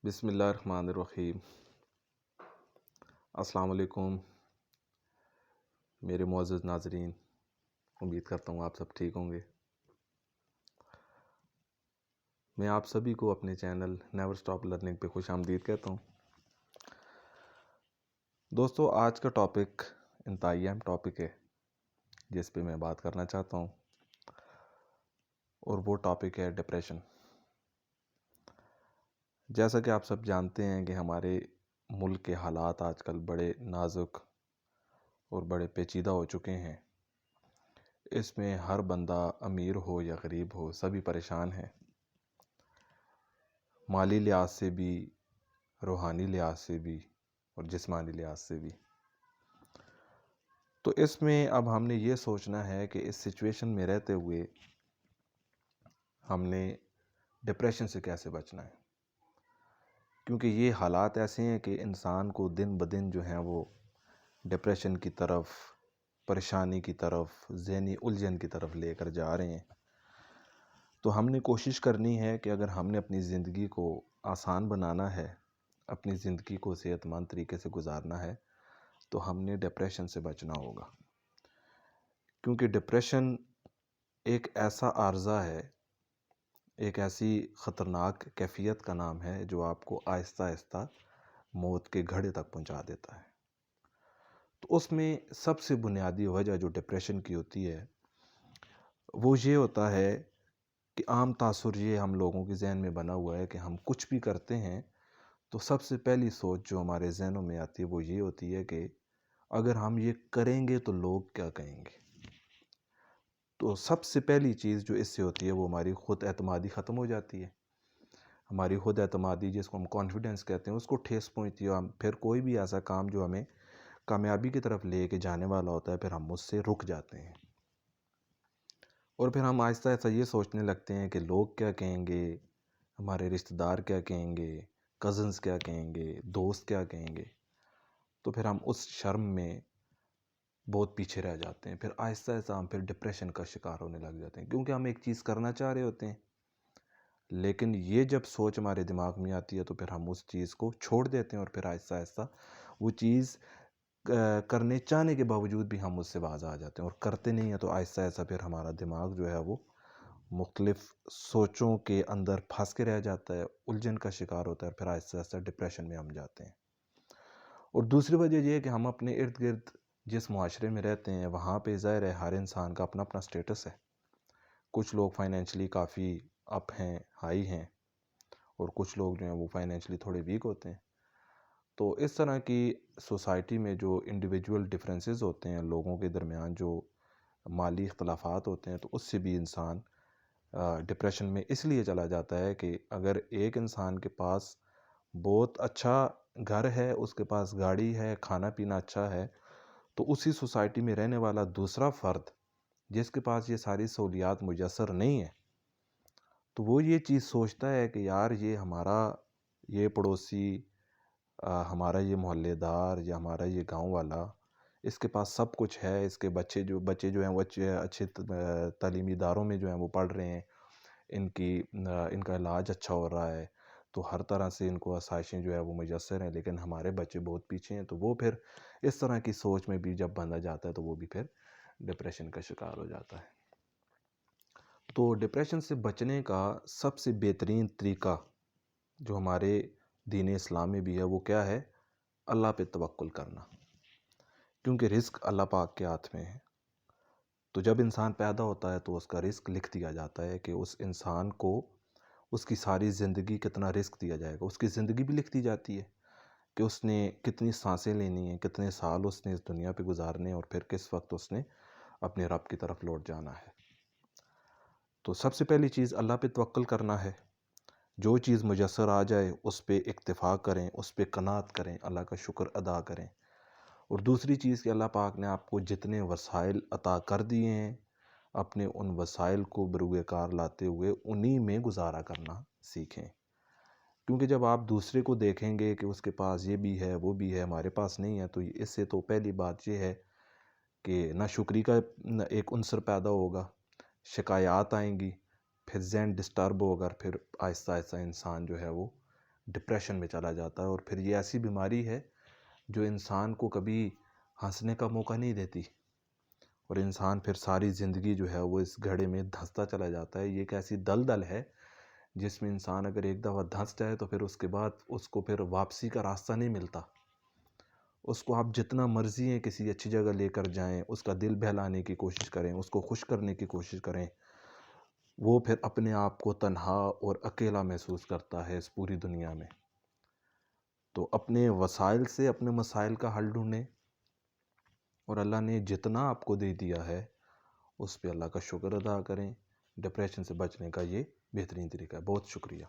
بسم اللہ الرحمن الرحیم۔ السلام علیکم میرے معزز ناظرین، امید کرتا ہوں آپ سب ٹھیک ہوں گے۔ میں آپ سبھی کو اپنے چینل نیور سٹاپ لرننگ پہ خوش آمدید کہتا ہوں۔ دوستو، آج کا ٹاپک انتہائی اہم ٹاپک ہے جس پہ میں بات کرنا چاہتا ہوں، اور وہ ٹاپک ہے ڈپریشن۔ جیسا کہ آپ سب جانتے ہیں کہ ہمارے ملک کے حالات آج کل بڑے نازک اور بڑے پیچیدہ ہو چکے ہیں۔ اس میں ہر بندہ امیر ہو یا غریب ہو، سبھی پریشان ہیں، مالی لحاظ سے بھی، روحانی لحاظ سے بھی اور جسمانی لحاظ سے بھی۔ تو اس میں اب ہم نے یہ سوچنا ہے کہ اس سچویشن میں رہتے ہوئے ہم نے ڈپریشن سے کیسے بچنا ہے، کیونکہ یہ حالات ایسے ہیں کہ انسان کو دن بدن جو ہیں وہ ڈپریشن کی طرف، پریشانی کی طرف، ذہنی الجھن کی طرف لے کر جا رہے ہیں۔ تو ہم نے کوشش کرنی ہے کہ اگر ہم نے اپنی زندگی کو آسان بنانا ہے، اپنی زندگی کو صحت مند طریقے سے گزارنا ہے، تو ہم نے ڈپریشن سے بچنا ہوگا، کیونکہ ڈپریشن ایک ایسا عارضہ ہے، ایک ایسی خطرناک کیفیت کا نام ہے جو آپ کو آہستہ آہستہ موت کے گھڑے تک پہنچا دیتا ہے۔ تو اس میں سب سے بنیادی وجہ جو ڈپریشن کی ہوتی ہے وہ یہ ہوتا ہے کہ عام تاثر یہ ہم لوگوں کے ذہن میں بنا ہوا ہے کہ ہم کچھ بھی کرتے ہیں تو سب سے پہلی سوچ جو ہمارے ذہنوں میں آتی ہے وہ یہ ہوتی ہے کہ اگر ہم یہ کریں گے تو لوگ کیا کہیں گے۔ تو سب سے پہلی چیز جو اس سے ہوتی ہے وہ ہماری خود اعتمادی ختم ہو جاتی ہے۔ ہماری خود اعتمادی، جس کو ہم کانفیڈنس کہتے ہیں، اس کو ٹھیس پہنچتی ہے۔ پھر کوئی بھی ایسا کام جو ہمیں کامیابی کی طرف لے کے جانے والا ہوتا ہے، پھر ہم اس سے رک جاتے ہیں، اور پھر ہم آہستہ آہستہ یہ سوچنے لگتے ہیں کہ لوگ کیا کہیں گے، ہمارے رشتہ دار کیا کہیں گے، کزنز کیا کہیں گے، دوست کیا کہیں گے۔ تو پھر ہم اس شرم میں بہت پیچھے رہ جاتے ہیں، پھر آہستہ آہستہ ہم پھر ڈپریشن کا شکار ہونے لگ جاتے ہیں، کیونکہ ہم ایک چیز کرنا چاہ رہے ہوتے ہیں، لیکن یہ جب سوچ ہمارے دماغ میں آتی ہے تو پھر ہم اس چیز کو چھوڑ دیتے ہیں، اور پھر آہستہ آہستہ وہ چیز کرنے چاہنے کے باوجود بھی ہم اس سے باز آ جاتے ہیں اور کرتے نہیں ہیں۔ تو آہستہ آہستہ پھر ہمارا دماغ جو ہے وہ مختلف سوچوں کے اندر پھنس کے رہ جاتا ہے، الجھن کا شکار ہوتا ہے، پھر آہستہ آہستہ ڈپریشن میں ہم جاتے ہیں۔ اور دوسری وجہ یہ ہے کہ ہم اپنے ارد گرد جس معاشرے میں رہتے ہیں وہاں پہ ظاہر ہے ہر انسان کا اپنا اپنا سٹیٹس ہے۔ کچھ لوگ فائنینشلی کافی اپ ہیں، ہائی ہیں، اور کچھ لوگ جو ہیں وہ فائنینشلی تھوڑے ویک ہوتے ہیں۔ تو اس طرح کی سوسائٹی میں جو انڈیویجول ڈفرینسز ہوتے ہیں، لوگوں کے درمیان جو مالی اختلافات ہوتے ہیں، تو اس سے بھی انسان ڈپریشن میں اس لیے چلا جاتا ہے کہ اگر ایک انسان کے پاس بہت اچھا گھر ہے، اس کے پاس گاڑی ہے، کھانا پینا اچھا ہے، تو اسی سوسائٹی میں رہنے والا دوسرا فرد جس کے پاس یہ ساری سہولیات میسر نہیں ہیں، تو وہ یہ چیز سوچتا ہے کہ یار یہ پڑوسی، ہمارا یہ محلے دار یا ہمارا یہ گاؤں والا، اس کے پاس سب کچھ ہے، اس کے بچے جو ہیں وہ اچھے تعلیمی اداروں میں جو ہیں وہ پڑھ رہے ہیں، ان کا علاج اچھا ہو رہا ہے، تو ہر طرح سے ان کو آسائشیں جو ہے وہ میسر ہیں، لیکن ہمارے بچے بہت پیچھے ہیں۔ تو وہ پھر اس طرح کی سوچ میں بھی جب بندہ جاتا ہے تو وہ بھی پھر ڈپریشن کا شکار ہو جاتا ہے۔ تو ڈپریشن سے بچنے کا سب سے بہترین طریقہ جو ہمارے دین اسلام میں بھی ہے وہ کیا ہے؟ اللہ پہ توکل کرنا، کیونکہ رزق اللہ پاک کے ہاتھ میں ہے۔ تو جب انسان پیدا ہوتا ہے تو اس کا رزق لکھ دیا جاتا ہے کہ اس انسان کو اس کی ساری زندگی کتنا رزق دیا جائے گا، اس کی زندگی بھی لکھ دی جاتی ہے کہ اس نے کتنی سانسیں لینی ہیں، کتنے سال اس نے اس دنیا پہ گزارنے ہیں، اور پھر کس وقت اس نے اپنے رب کی طرف لوٹ جانا ہے۔ تو سب سے پہلی چیز اللہ پہ توکل کرنا ہے، جو چیز میسر آ جائے اس پہ اکتفا کریں، اس پہ قناعت کریں، اللہ کا شکر ادا کریں۔ اور دوسری چیز کہ اللہ پاک نے آپ کو جتنے وسائل عطا کر دیے ہیں، اپنے ان وسائل کو بروئے کار لاتے ہوئے انہی میں گزارا کرنا سیکھیں، کیونکہ جب آپ دوسرے کو دیکھیں گے کہ اس کے پاس یہ بھی ہے، وہ بھی ہے، ہمارے پاس نہیں ہے، تو اس سے تو پہلی بات یہ ہے کہ ناشکری کا ایک عنصر پیدا ہوگا، شکایات آئیں گی، پھر ذہن ڈسٹرب ہوگا، پھر آہستہ آہستہ انسان جو ہے وہ ڈپریشن میں چلا جاتا ہے، اور پھر یہ ایسی بیماری ہے جو انسان کو کبھی ہنسنے کا موقع نہیں دیتی، اور انسان پھر ساری زندگی جو ہے وہ اس گھڑے میں دھنستا چلا جاتا ہے۔ یہ ایک ایسی دلدل ہے جس میں انسان اگر ایک دفعہ دھنس جائے تو پھر اس کے بعد اس کو پھر واپسی کا راستہ نہیں ملتا۔ اس کو آپ جتنا مرضی ہیں کسی اچھی جگہ لے کر جائیں، اس کا دل بہلانے کی کوشش کریں، اس کو خوش کرنے کی کوشش کریں، وہ پھر اپنے آپ کو تنہا اور اکیلا محسوس کرتا ہے اس پوری دنیا میں۔ تو اپنے وسائل سے اپنے مسائل کا حل ڈھونڈیں، اور اللہ نے جتنا آپ کو دے دیا ہے اس پہ اللہ کا شکر ادا کریں۔ ڈپریشن سے بچنے کا یہ بہترین طریقہ ہے۔ بہت شکریہ۔